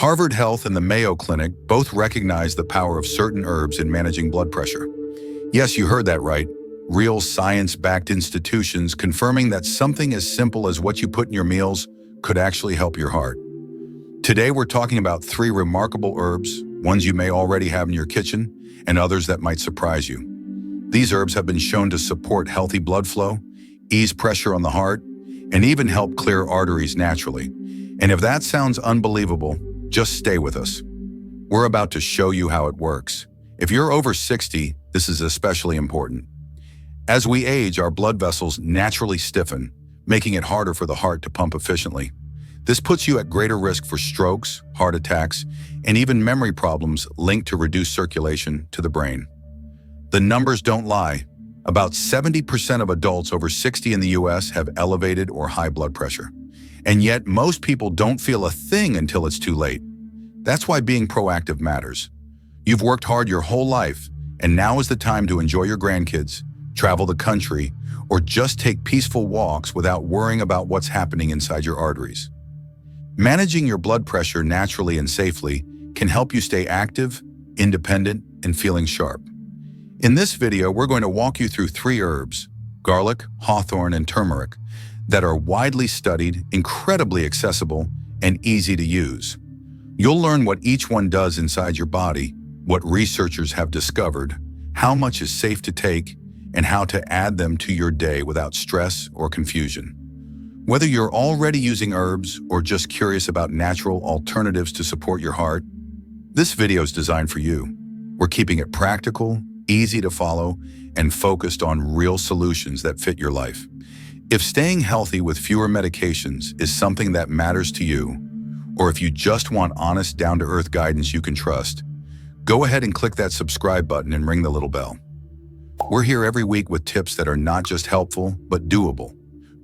Harvard Health and the Mayo Clinic both recognize the power of certain herbs in managing blood pressure. Yes, you heard that right. Real science-backed institutions confirming that something as simple as what you put in your meals could actually help your heart. Today, we're talking about 3 remarkable herbs, ones you may already have in your kitchen, and others that might surprise you. These herbs have been shown to support healthy blood flow, ease pressure on the heart, and even help clear arteries naturally. And if that sounds unbelievable, just stay with us. We're about to show you how it works. If you're over 60, this is especially important. As we age, our blood vessels naturally stiffen, making it harder for the heart to pump efficiently. This puts you at greater risk for strokes, heart attacks, and even memory problems linked to reduced circulation to the brain. The numbers don't lie. About 70% of adults over 60 in the US have elevated or high blood pressure. And yet, most people don't feel a thing until it's too late. That's why being proactive matters. You've worked hard your whole life, and now is the time to enjoy your grandkids, travel the country, or just take peaceful walks without worrying about what's happening inside your arteries. Managing your blood pressure naturally and safely can help you stay active, independent, and feeling sharp. In this video, we're going to walk you through 3 herbs, garlic, hawthorn, and turmeric, that are widely studied, incredibly accessible, and easy to use. You'll learn what each one does inside your body, what researchers have discovered, how much is safe to take, and how to add them to your day without stress or confusion. Whether you're already using herbs or just curious about natural alternatives to support your heart, this video is designed for you. We're keeping it practical, easy to follow, and focused on real solutions that fit your life. If staying healthy with fewer medications is something that matters to you, or if you just want honest, down-to-earth guidance you can trust, go ahead and click that subscribe button and ring the little bell. We're here every week with tips that are not just helpful, but doable.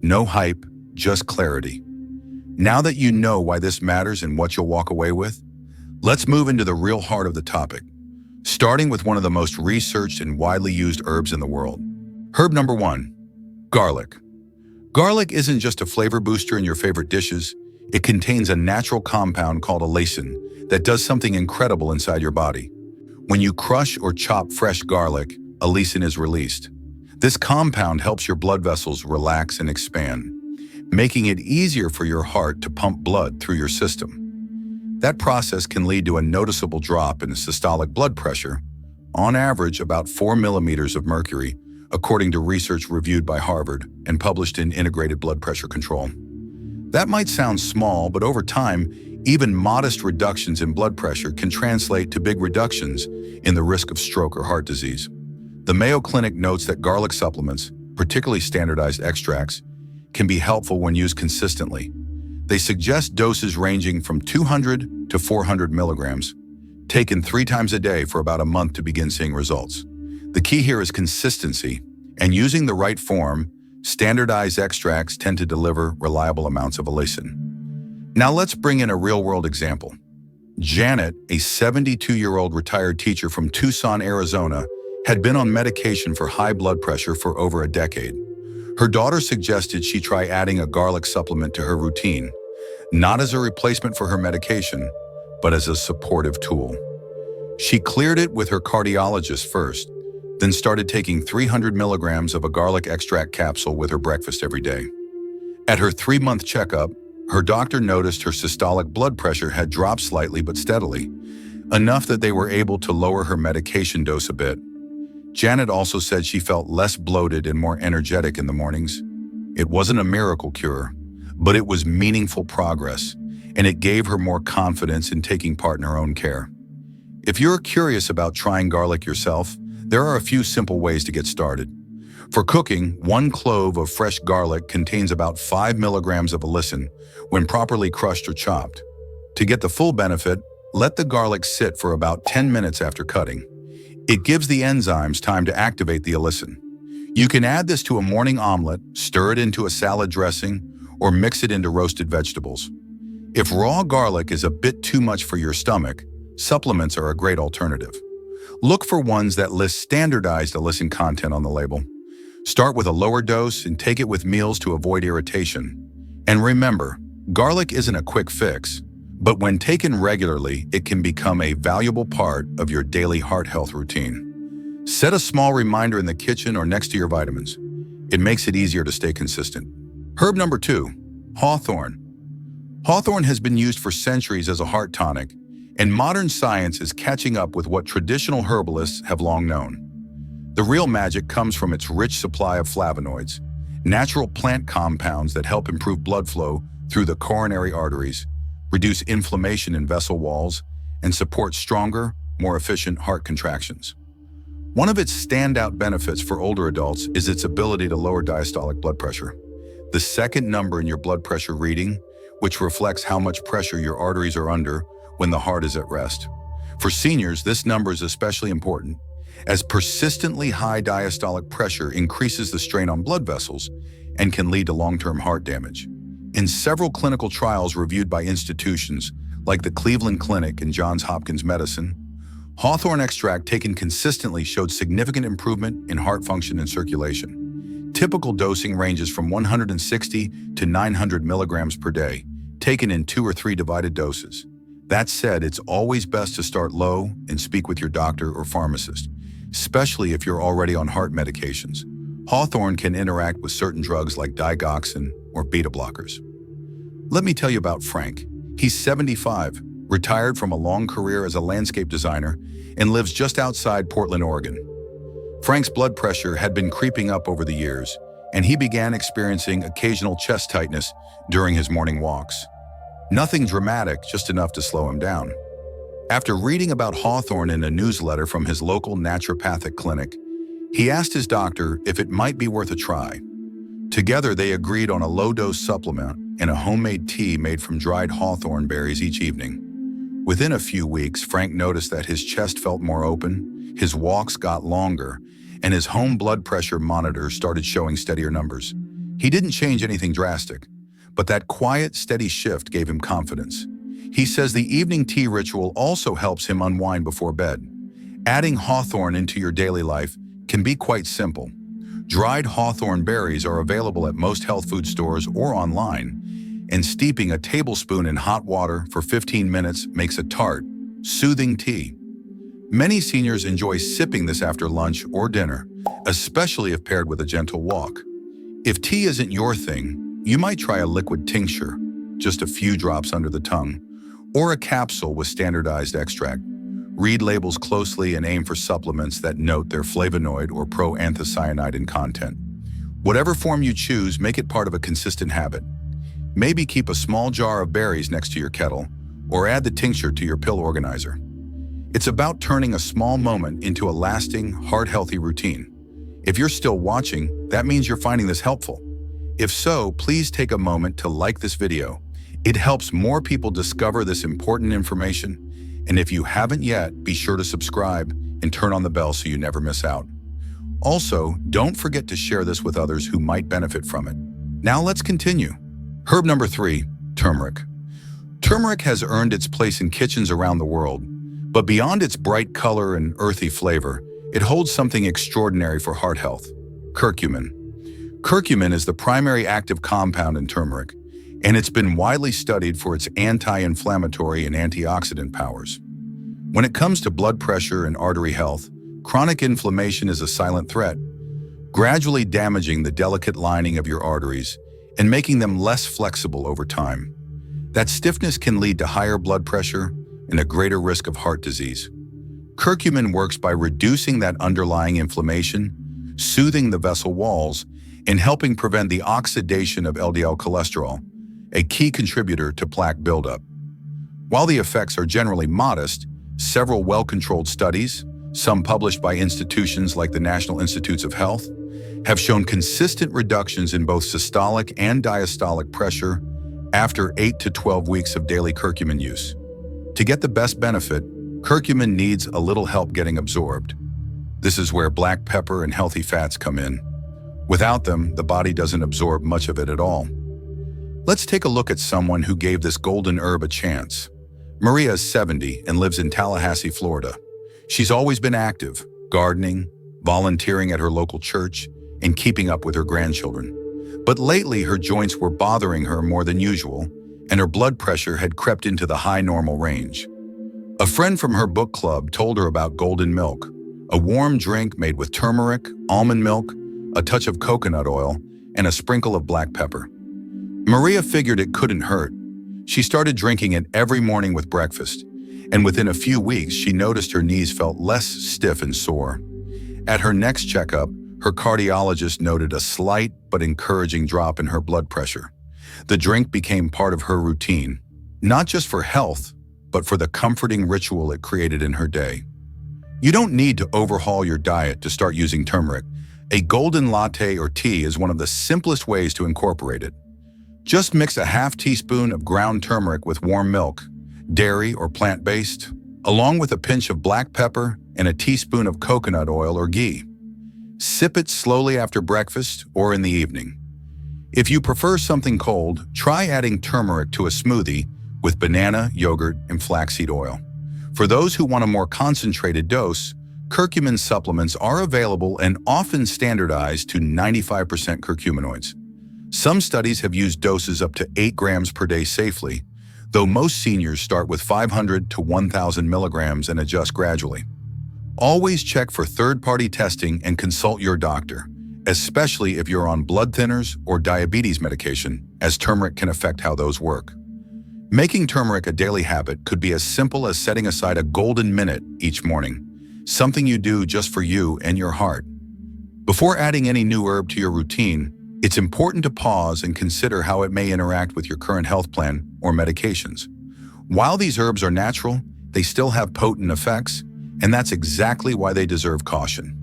No hype, just clarity. Now that you know why this matters and what you'll walk away with, let's move into the real heart of the topic, starting with one of the most researched and widely used herbs in the world. Herb number 1, garlic. Garlic isn't just a flavor booster in your favorite dishes. It contains a natural compound called allicin that does something incredible inside your body. When you crush or chop fresh garlic, allicin is released. This compound helps your blood vessels relax and expand, making it easier for your heart to pump blood through your system. That process can lead to a noticeable drop in systolic blood pressure, on average about 4 millimeters of mercury, according to research reviewed by Harvard and published in Integrated Blood Pressure Control. That might sound small, but over time, even modest reductions in blood pressure can translate to big reductions in the risk of stroke or heart disease. The Mayo Clinic notes that garlic supplements, particularly standardized extracts, can be helpful when used consistently. They suggest doses ranging from 200 to 400 milligrams, taken 3 times a day for about a month to begin seeing results. The key here is consistency, and using the right form, standardized extracts tend to deliver reliable amounts of allicin. Now let's bring in a real-world example. Janet, a 72-year-old retired teacher from Tucson, Arizona, had been on medication for high blood pressure for over a decade. Her daughter suggested she try adding a garlic supplement to her routine, not as a replacement for her medication, but as a supportive tool. She cleared it with her cardiologist first, then started taking 300 milligrams of a garlic extract capsule with her breakfast every day. At her 3-month checkup, her doctor noticed her systolic blood pressure had dropped slightly but steadily, enough that they were able to lower her medication dose a bit. Janet also said she felt less bloated and more energetic in the mornings. It wasn't a miracle cure, but it was meaningful progress, and it gave her more confidence in taking part in her own care. If you're curious about trying garlic yourself, there are a few simple ways to get started. For cooking, 1 clove of fresh garlic contains about 5 milligrams of allicin when properly crushed or chopped. To get the full benefit, let the garlic sit for about 10 minutes after cutting. It gives the enzymes time to activate the allicin. You can add this to a morning omelet, stir it into a salad dressing, or mix it into roasted vegetables. If raw garlic is a bit too much for your stomach, supplements are a great alternative. Look for ones that list standardized allicin content on the label. Start with a lower dose and take it with meals to avoid irritation. And remember, garlic isn't a quick fix, But when taken regularly, it can become a valuable part of your daily heart health routine. Set a small reminder in the kitchen or next to your vitamins. It makes it easier to stay consistent. Herb number 2, Hawthorn. Hawthorn has been used for centuries as a heart tonic, and modern science is catching up with what traditional herbalists have long known. The real magic comes from its rich supply of flavonoids, natural plant compounds that help improve blood flow through the coronary arteries, reduce inflammation in vessel walls, and support stronger, more efficient heart contractions. One of its standout benefits for older adults is its ability to lower diastolic blood pressure, the second number in your blood pressure reading, which reflects how much pressure your arteries are under when the heart is at rest. For seniors, this number is especially important, as persistently high diastolic pressure increases the strain on blood vessels and can lead to long-term heart damage. In several clinical trials reviewed by institutions like the Cleveland Clinic and Johns Hopkins Medicine, Hawthorn extract taken consistently showed significant improvement in heart function and circulation. Typical dosing ranges from 160 to 900 milligrams per day, taken in 2 or 3 divided doses. That said, it's always best to start low and speak with your doctor or pharmacist, especially if you're already on heart medications. Hawthorn can interact with certain drugs like digoxin or beta blockers. Let me tell you about Frank. He's 75, retired from a long career as a landscape designer, and lives just outside Portland, Oregon. Frank's blood pressure had been creeping up over the years, and he began experiencing occasional chest tightness during his morning walks. Nothing dramatic, just enough to slow him down. After reading about Hawthorn in a newsletter from his local naturopathic clinic, he asked his doctor if it might be worth a try. Together, they agreed on a low-dose supplement and a homemade tea made from dried hawthorn berries each evening. Within a few weeks, Frank noticed that his chest felt more open, his walks got longer, and his home blood pressure monitor started showing steadier numbers. He didn't change anything drastic, but that quiet, steady shift gave him confidence. He says the evening tea ritual also helps him unwind before bed. Adding hawthorn into your daily life can be quite simple. Dried hawthorn berries are available at most health food stores or online, and steeping a tablespoon in hot water for 15 minutes makes a tart, soothing tea. Many seniors enjoy sipping this after lunch or dinner, especially if paired with a gentle walk. If tea isn't your thing, you might try a liquid tincture, just a few drops under the tongue, or a capsule with standardized extract. Read labels closely and aim for supplements that note their flavonoid or proanthocyanidin content. Whatever form you choose, make it part of a consistent habit. Maybe keep a small jar of berries next to your kettle, or add the tincture to your pill organizer. It's about turning a small moment into a lasting, heart-healthy routine. If you're still watching, that means you're finding this helpful. If so, please take a moment to like this video. It helps more people discover this important information. And if you haven't yet, be sure to subscribe and turn on the bell so you never miss out. Also, don't forget to share this with others who might benefit from it. Now let's continue. Herb number 3, turmeric. Turmeric has earned its place in kitchens around the world, but beyond its bright color and earthy flavor, it holds something extraordinary for heart health: curcumin. Curcumin is the primary active compound in turmeric, and it's been widely studied for its anti-inflammatory and antioxidant powers. When it comes to blood pressure and artery health, chronic inflammation is a silent threat, gradually damaging the delicate lining of your arteries and making them less flexible over time. That stiffness can lead to higher blood pressure and a greater risk of heart disease. Curcumin works by reducing that underlying inflammation, soothing the vessel walls, and helping prevent the oxidation of LDL cholesterol, a key contributor to plaque buildup. While the effects are generally modest, several well-controlled studies, some published by institutions like the National Institutes of Health, have shown consistent reductions in both systolic and diastolic pressure after 8 to 12 weeks of daily curcumin use. To get the best benefit, curcumin needs a little help getting absorbed. This is where black pepper and healthy fats come in. Without them, the body doesn't absorb much of it at all. Let's take a look at someone who gave this golden herb a chance. Maria is 70 and lives in Tallahassee, Florida. She's always been active, gardening, volunteering at her local church, and keeping up with her grandchildren. But lately, her joints were bothering her more than usual, and her blood pressure had crept into the high normal range. A friend from her book club told her about golden milk, a warm drink made with turmeric, almond milk, a touch of coconut oil, and a sprinkle of black pepper. Maria figured it couldn't hurt. She started drinking it every morning with breakfast, and within a few weeks she noticed her knees felt less stiff and sore. At her next checkup, her cardiologist noted a slight but encouraging drop in her blood pressure. The drink became part of her routine, not just for health, but for the comforting ritual it created in her day. You don't need to overhaul your diet to start using turmeric. A golden latte or tea is one of the simplest ways to incorporate it. Just mix a half teaspoon of ground turmeric with warm milk, dairy or plant-based, along with a pinch of black pepper and a teaspoon of coconut oil or ghee. Sip it slowly after breakfast or in the evening. If you prefer something cold, try adding turmeric to a smoothie with banana, yogurt, and flaxseed oil. For those who want a more concentrated dose, curcumin supplements are available and often standardized to 95% curcuminoids. Some studies have used doses up to 8 grams per day safely, though most seniors start with 500 to 1,000 milligrams and adjust gradually. Always check for third-party testing and consult your doctor, especially if you're on blood thinners or diabetes medication, as turmeric can affect how those work. Making turmeric a daily habit could be as simple as setting aside a golden minute each morning, something you do just for you and your heart. Before adding any new herb to your routine, it's important to pause and consider how it may interact with your current health plan or medications. While these herbs are natural, they still have potent effects, and that's exactly why they deserve caution.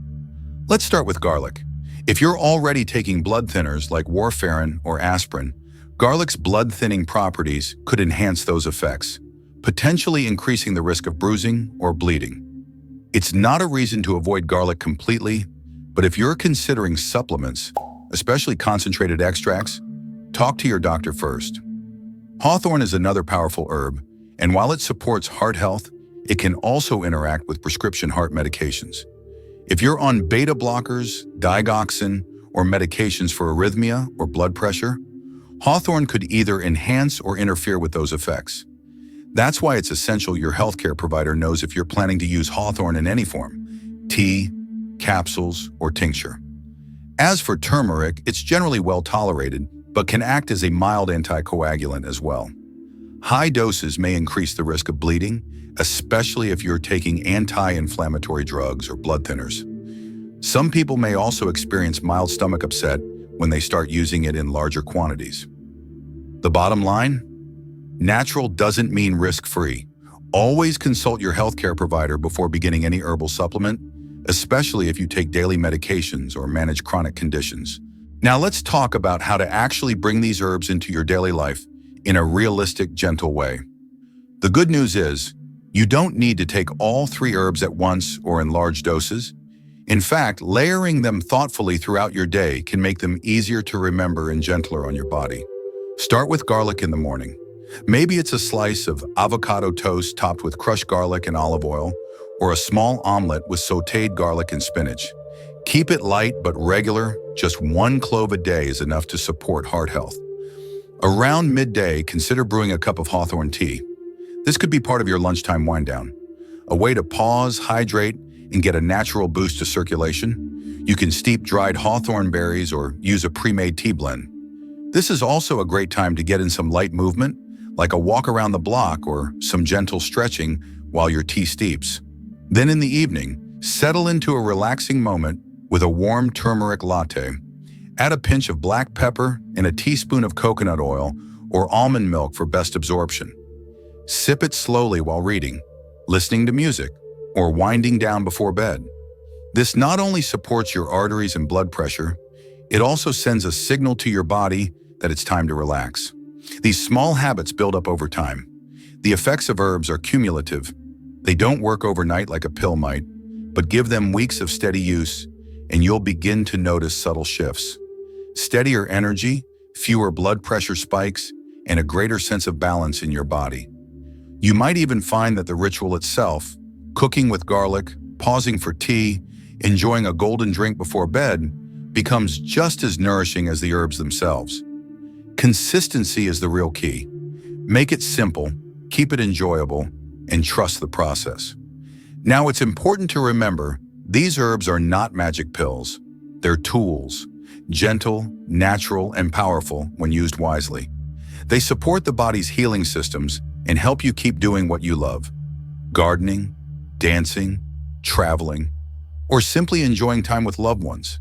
Let's start with garlic. If you're already taking blood thinners like warfarin or aspirin, garlic's blood-thinning properties could enhance those effects, potentially increasing the risk of bruising or bleeding. It's not a reason to avoid garlic completely, but if you're considering supplements, especially concentrated extracts, talk to your doctor first. Hawthorn is another powerful herb, and while it supports heart health, it can also interact with prescription heart medications. If you're on beta blockers, digoxin, or medications for arrhythmia or blood pressure, Hawthorn could either enhance or interfere with those effects. That's why it's essential your healthcare provider knows if you're planning to use Hawthorn in any form, tea, capsules, or tincture. As for turmeric, it's generally well tolerated, but can act as a mild anticoagulant as well. High doses may increase the risk of bleeding, especially if you're taking anti-inflammatory drugs or blood thinners. Some people may also experience mild stomach upset when they start using it in larger quantities. The bottom line? Natural doesn't mean risk-free. Always consult your healthcare provider before beginning any herbal supplement, especially if you take daily medications or manage chronic conditions. Now let's talk about how to actually bring these herbs into your daily life in a realistic, gentle way. The good news is, you don't need to take all 3 herbs at once or in large doses. In fact, layering them thoughtfully throughout your day can make them easier to remember and gentler on your body. Start with garlic in the morning. Maybe it's a slice of avocado toast topped with crushed garlic and olive oil, or a small omelet with sautéed garlic and spinach. Keep it light but regular. Just 1 clove a day is enough to support heart health. Around midday, consider brewing a cup of Hawthorn tea. This could be part of your lunchtime wind down, a way to pause, hydrate, and get a natural boost to circulation. You can steep dried hawthorn berries or use a pre-made tea blend. This is also a great time to get in some light movement, like a walk around the block or some gentle stretching while your tea steeps. Then in the evening, settle into a relaxing moment with a warm turmeric latte. Add a pinch of black pepper and a teaspoon of coconut oil or almond milk for best absorption. Sip it slowly while reading, listening to music, or winding down before bed. This not only supports your arteries and blood pressure, it also sends a signal to your body that it's time to relax. These small habits build up over time. The effects of herbs are cumulative. They don't work overnight like a pill might, but give them weeks of steady use, and you'll begin to notice subtle shifts. Steadier energy, fewer blood pressure spikes, and a greater sense of balance in your body. You might even find that the ritual itself, cooking with garlic, pausing for tea, enjoying a golden drink before bed, becomes just as nourishing as the herbs themselves. Consistency is the real key. Make it simple, keep it enjoyable, and trust the process. Now, it's important to remember, these herbs are not magic pills. They're tools, gentle, natural, and powerful when used wisely. They support the body's healing systems and help you keep doing what you love: gardening, dancing, traveling, or simply enjoying time with loved ones.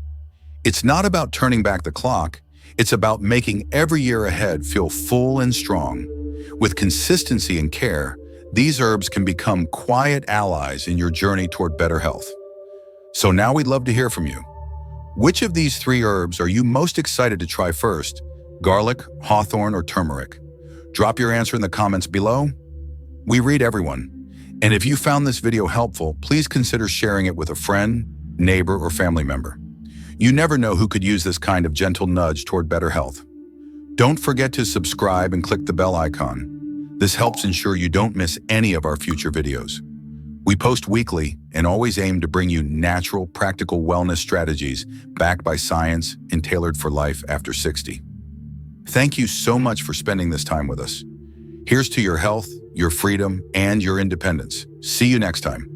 It's not about turning back the clock, it's about making every year ahead feel full and strong. With consistency and care, these herbs can become quiet allies in your journey toward better health. So now we'd love to hear from you. Which of these 3 herbs are you most excited to try first? Garlic, hawthorn, or turmeric? Drop your answer in the comments below. We read everyone. And if you found this video helpful, please consider sharing it with a friend, neighbor, or family member. You never know who could use this kind of gentle nudge toward better health. Don't forget to subscribe and click the bell icon. This helps ensure you don't miss any of our future videos. We post weekly and always aim to bring you natural, practical wellness strategies backed by science and tailored for life after 60. Thank you so much for spending this time with us. Here's to your health, your freedom, and your independence. See you next time.